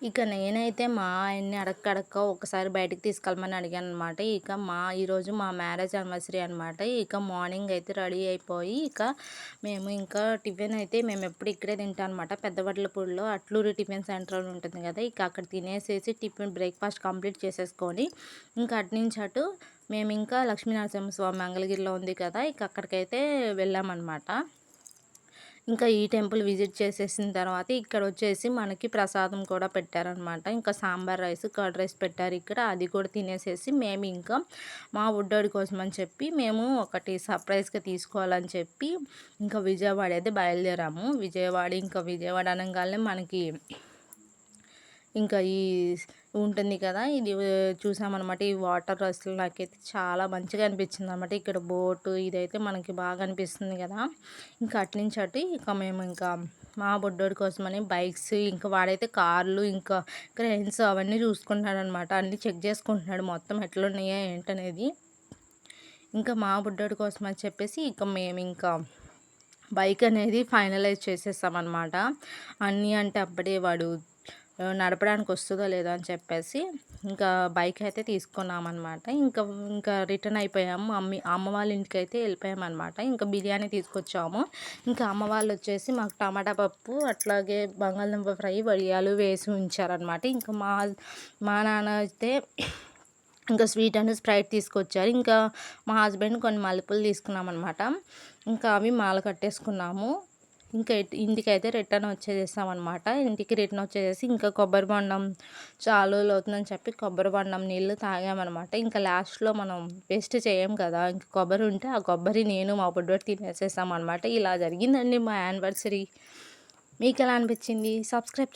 ఇక నేనైతే మా ఆయన్ని అడక్కడక్క ఒకసారి బయటికి తీసుకెళ్ళమని అడిగాననమాట. ఈరోజు మా మ్యారేజ్ యానివర్సరీ అనమాట. ఇక మార్నింగ్ అయితే రెడీ అయిపోయి, మేము ఇంకా టిఫిన్ అయితే మేమెప్పుడు ఇక్కడే తింటాం అనమాట. పెద్దవడ్లపూడిలో అట్లూరి టిఫిన్ సెంటర్ అని ఉంటుంది కదా! ఇక అక్కడ తినేసేసి బ్రేక్‌ఫాస్ట్ కంప్లీట్ చేసేసుకొని, ఇంకా అటునుంచి అటు మేమింకా లక్ష్మీనరసింహస్వామి మంగళగిరిలో ఉంది కదా! ఇక అక్కడికైతే వెళ్ళామనమాట. ఇంకా ఈ టెంపుల్ విజిట్ చేసేసిన తర్వాత ఇక్కడొచ్చేసి మనకి ప్రసాదం కూడా పెట్టారనమాట. ఇంకా సాంబార్ రైస్, కర్డ్ రైస్ పెట్టారు ఇక్కడ. అది కూడా తినేసేసి మేము ఇంకా మా బుడ్డోడి కోసం అని చెప్పి మేము ఒకటి సర్ప్రైజ్‌గా తీసుకోవాలని చెప్పి ఇంకా విజయవాడ అయితే బయలుదేరాము. విజయవాడ అనంగానే మనకి ఇంకా ఉంటుంది కదా! ఇది చూసామనమాట. ఈ వాటర్ అసలు నాకైతే చాలా మంచిగా అనిపించిందనమాట. ఇక్కడ బోటు ఇదైతే మనకి బాగా అనిపిస్తుంది కదా! ఇంకా అటునుంచి అటు ఇంకా మా బుడ్డోడి కోసమని బైక్స్, ఇంకా వాడైతే కార్లు, ఇంకా క్రెయిన్స్ అవన్నీ చూసుకుంటున్నాడనమాట. అన్నీ చెక్ చేసుకుంటున్నాడు మొత్తం ఎట్లున్నాయో ఏంటనేది. ఇంకా మా బుడ్డోడి కోసం అని చెప్పేసి మేమింకా బైక్ అనేది ఫైనలైజ్ చేసేసామన్నమాట. అన్నీ అంటే అప్పుడే వాడు నడపడానికి వస్తుందో లేదో అని చెప్పేసి ఇంకా బైక్ అయితే తీసుకున్నామన్నమాట. ఇంకా రిటర్న్ అయిపోయాము. అమ్మ వాళ్ళ ఇంటికైతే వెళ్ళిపోయామన్నమాట. ఇంకా బిర్యానీ తీసుకొచ్చాము. ఇంకా అమ్మ వాళ్ళు వచ్చేసి మాకు టమాటా పప్పు, అట్లాగే బంగాళదుంప ఫ్రై, వడియాలు వేసి ఉంచారనమాట. ఇంకా మా నాన్న అయితే ఇంకా స్వీట్ అండ్ స్ప్రైట్ తీసుకొచ్చారు. ఇంకా మా హస్బెండ్ కొన్ని మల్లెపూలు తీసుకున్నామన్నమాట. ఇంకా అవి మాల కట్టేసుకున్నాము. ఇంకా ఇంటికైతే రిటర్న్ వచ్చేసామన్నమాట. ఇంటికి రిటర్న్ వచ్చేసేసి ఇంకా కొబ్బరి బొండం చాలా రోజులు అవుతుందని చెప్పి కొబ్బరి బొండం నీళ్ళు తాగామన్నమాట. ఇంకా లాస్ట్‌లో మనం వేస్ట్ చేయం కదా! ఇంక కొబ్బరి ఉంటే ఆ కొబ్బరి నేను మా బుడ్డోడు తినేసేసామన్నమాట. ఇలా జరిగిందండి మా యానివర్సరీ. మీకెలా అనిపించింది? సబ్స్క్రైబ్